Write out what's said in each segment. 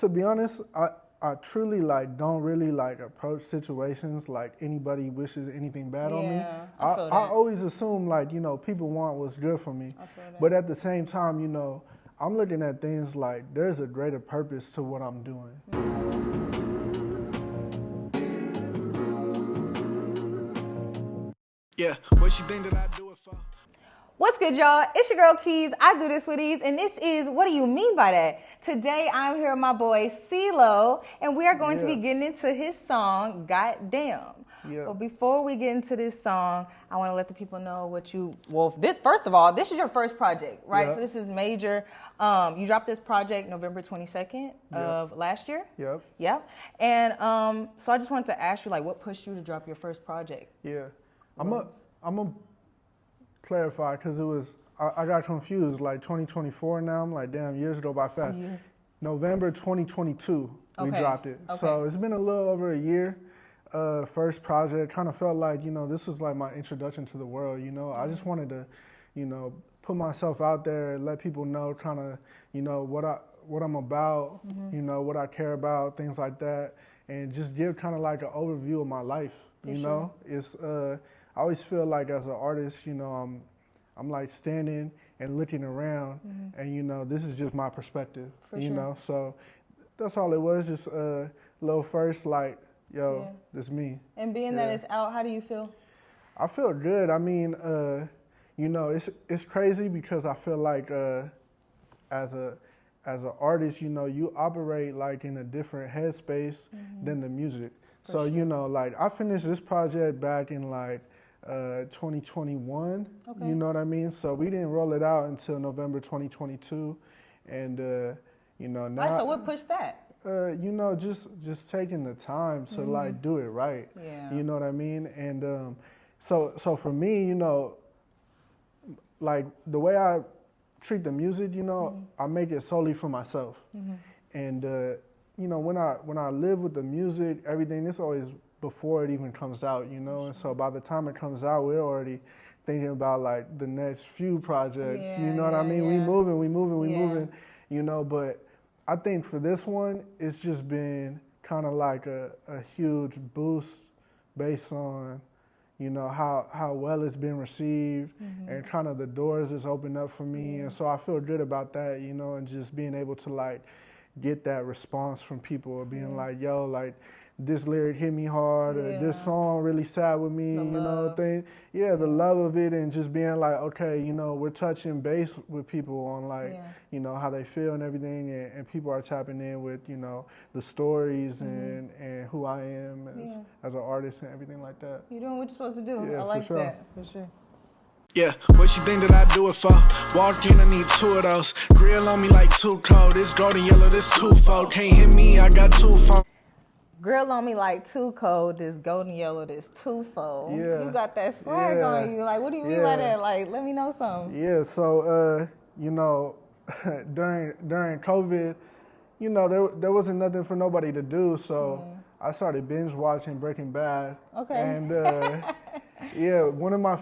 To be honest, I truly like don't really like approach situations like anybody wishes anything bad on me. I feel that. I always assume like, people want what's good for me. I feel that. But at the same time, I'm looking at things like there's a greater purpose to what I'm doing. Yeah, what you think that I do it for? What's good, y'all? It's your girl Keys. I do this with ease, and this is What Do You Mean By That? Today, I'm here with my boy Cilo, and we are going to be getting into his song, Gotdamn. Yeah. But before we get into this song, I want to let the people know first of all, this is your first project, right? Yeah. So this is major. You dropped this project November 22nd of last year? Yep. Yep. And so I just wanted to ask you, what pushed you to drop your first project? Yeah. I'm gonna clarify because I got confused. Like 2024 now, I'm like, damn, years go by fast. Yeah. November 2022, we Okay. dropped it. Okay. So it's been a little over a year. First project, kind of felt like, this was like my introduction to the world, I just wanted to, put myself out there, let people know kind of, what I'm about, what I care about, things like that, and just give kind of like an overview of my life, sure. It's, I always feel like as an artist, I'm like standing and looking around and, this is just my perspective, For sure. So that's all it was, just a little first, like, yo, this me. And being that it's out, how do you feel? I feel good. I mean, it's crazy because I feel like as an artist, you operate like in a different headspace than the music. So, like I finished this project back in like 2021. Okay. You know what I mean? So we didn't roll it out until November 2022, and now. Right, so what pushed that? Just taking the time to like do it right. Yeah. You know what I mean? And so for me, like the way I treat the music, I make it solely for myself. And when I live with the music, everything, it's always before it even comes out, and so by the time it comes out, we're already thinking about like the next few projects. You know what I mean? Yeah. We moving, but I think for this one, it's just been kind of like a huge boost based on, how well it's been received and kind of the doors it's opened up for me. And so I feel good about that, and just being able to like get that response from people being like, yo, like this lyric hit me hard, or this song really sat with me, the love of it, and just being like, okay, we're touching base with people on like, how they feel and everything, and people are tapping in with, the stories and who I am as an artist and everything like that. You're doing what you're supposed to do. Yeah, I like for sure. that, for sure. Yeah, what you think that I do it for? Walk in, I need two of those. Grill on me like too cold. This golden yellow, this twofold. Can't hit me, I got two phones. Grill on me like too cold, this golden yellow, this twofold. Yeah. You got that swag on you. Like, what do you mean by that? Like, let me know something. Yeah, so, during COVID, there wasn't nothing for nobody to do, so I started binge watching Breaking Bad. Okay. And, one of my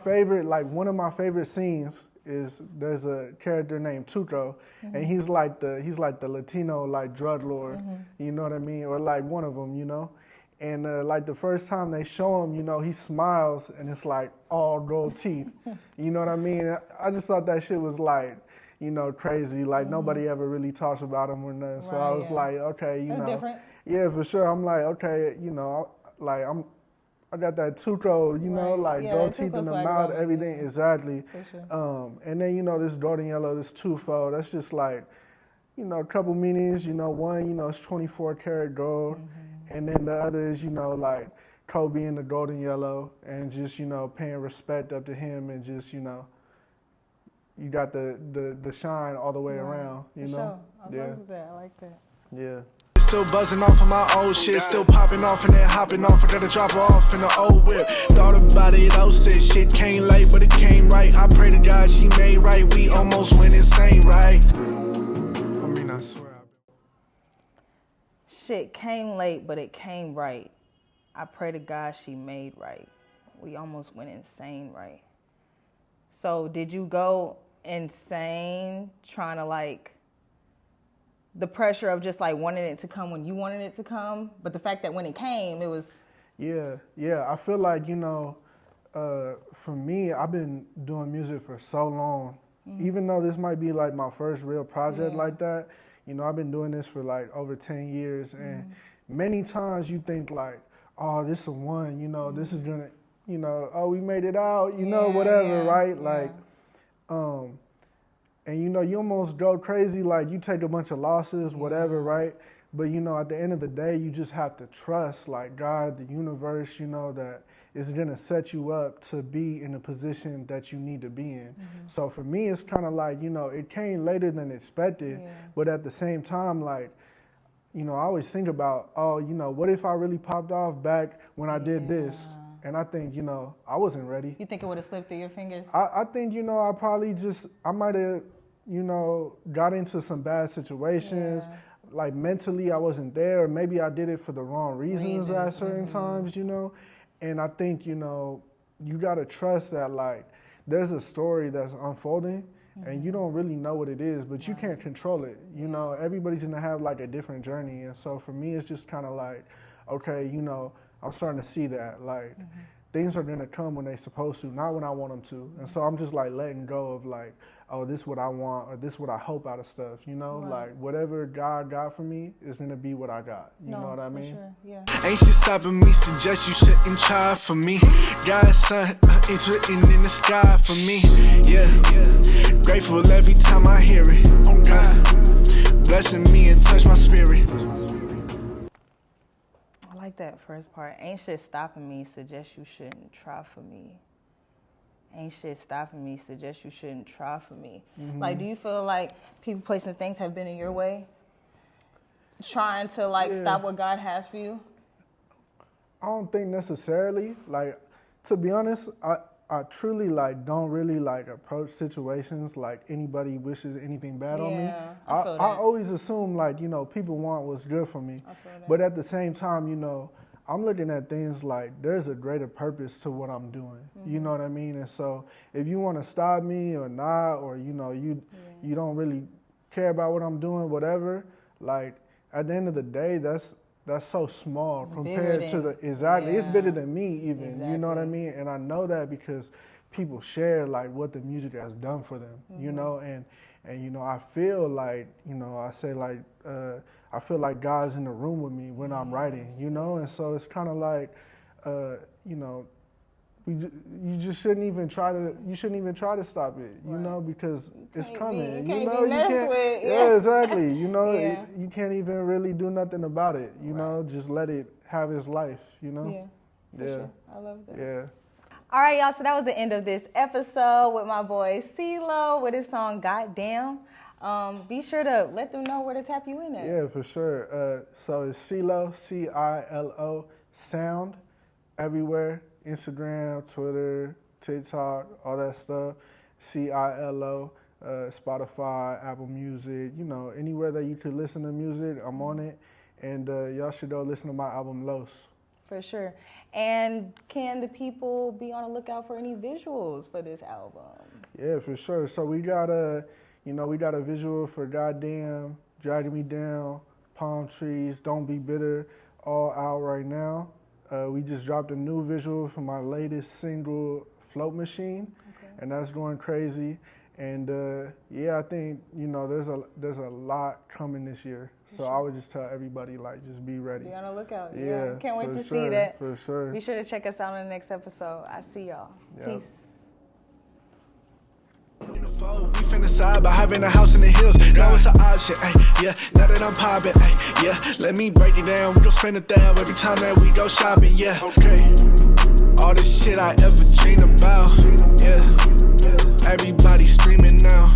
favorite scenes is there's a character named Tuco, and he's like the Latino like drug lord, you know what I mean, or like one of them, and like the first time they show him, he smiles and it's like all gold teeth, you know what I mean. I just thought that shit was like, crazy, like nobody ever really talks about him or nothing. So I was like, okay, That's different. Yeah, for sure. I'm like, okay, I got that Tuco, like gold teeth in the mouth, everything, exactly. For sure. And then, this golden yellow, this twofold, that's just like, a couple meanings, one, it's 24 karat gold. And then the other is, like Kobe in the golden yellow and just, paying respect up to him and just, you got the shine all the way around, For sure. I love that. I like that. Yeah. Still buzzing off of my old shit, still popping off and then hopping off. I gotta drop her off in the old whip. Thought about it, 06, shit came late, but it came right. I pray to God she made right. We almost went insane, right? I mean, I swear. Shit came late, but it came right. I pray to God she made right. We almost went insane, right? So did you go insane trying to like the pressure of just like wanting it to come when you wanted it to come, but the fact that when it came, it was. Yeah. I feel like, you know, for me, I've been doing music for so long. Even though this might be like my first real project like that, you know, I've been doing this for like over 10 years. And many times you think like, oh, this is the one, you know, this is gonna, you know, oh, we made it out, you know, whatever, right? Like, and you know, you almost go crazy, like you take a bunch of losses, whatever, right? But you know, at the end of the day, you just have to trust like God, the universe, you know, that is gonna set you up to be in a position that you need to be in. So for me, it's kind of like, you know, it came later than expected, but at the same time, like, you know, I always think about, oh, you know, what if I really popped off back when I did this? And I think, you know, I wasn't ready. You think it would have slipped through your fingers? I think, you know, I might have, you know, got into some bad situations. Like mentally I wasn't there, or maybe I did it for the wrong reasons at certain times, you know. And I think, you know, you gotta trust that like there's a story that's unfolding and you don't really know what it is, but you can't control it. You know, everybody's gonna have like a different journey. And so for me, it's just kind of like, okay, you know, I'm starting to see that like things are gonna come when they're supposed to, not when I want them to. And so I'm just like letting go of like, oh, this is what I want, or this is what I hope out of stuff, you know? Like whatever God got for me is gonna be what I got. You know what I mean? Sure. Yeah. Ain't shit stopping me, suggest you shouldn't try for me. God's son, it's written in the sky for me. Yeah, grateful every time I hear it. Oh God, blessing me and touch my spirit. I like that first part. Ain't shit stopping me, suggest you shouldn't try for me. Ain't shit stopping me, suggest you shouldn't try for me. Like, do you feel like people, places, and things have been in your way? Trying to, like, stop what God has for you? I don't think necessarily. Like, to be honest, I truly, like, don't really, like, approach situations like anybody wishes anything bad on me. I feel that. I always assume, like, you know, people want what's good for me. I feel that. But at the same time, you know, I'm looking at things like there's a greater purpose to what I'm doing. You know what I mean? And so if you want to stop me or not, or, you know, you don't really care about what I'm doing, whatever, like at the end of the day, that's so small compared to the, it's bigger than me even, you know what I mean? And I know that because people share like what the music has done for them, you know, and you know, I feel like, you know, I say like, I feel like God's in the room with me when I'm writing, you know? And so it's kind of like, you know, you just shouldn't even try to stop it, you know, because it's coming. You can't be messed with. Yeah, exactly. You know, you can't even really do nothing about it, you know, just let it have its life, you know? Yeah, sure. I love that. Yeah. All right, y'all, so that was the end of this episode with my boy Cilo with his song Gotdamn. Be sure to let them know where to tap you in at. Yeah, for sure. So it's Cilo, Cilo, sound, everywhere. Instagram, Twitter, TikTok, all that stuff. Cilo, Spotify, Apple Music, you know, anywhere that you could listen to music, I'm on it. And y'all should go listen to my album, Los. For sure. And can the people be on the lookout for any visuals for this album? Yeah, for sure. So we got a visual for Gotdamn, Dragging Me Down, Palm Trees, Don't Be Bitter, all out right now. We just dropped a new visual for my latest single, Float Machine, and that's going crazy. And yeah, I think, you know, there's a lot coming this year. So I would just tell everybody, like, just be ready. Be on the lookout. Yeah, can't wait to sure, see that. For sure. Be sure to check us out on the next episode. I see y'all. Peace. We fantasize about having a house in the hills. Now it's an option, yeah. Now that I'm popping, yeah. Let me break it down. We gon' spend $1,000 every time that we go shopping, yeah. Okay. All this shit I ever dreamed about, yeah. Everybody streaming now.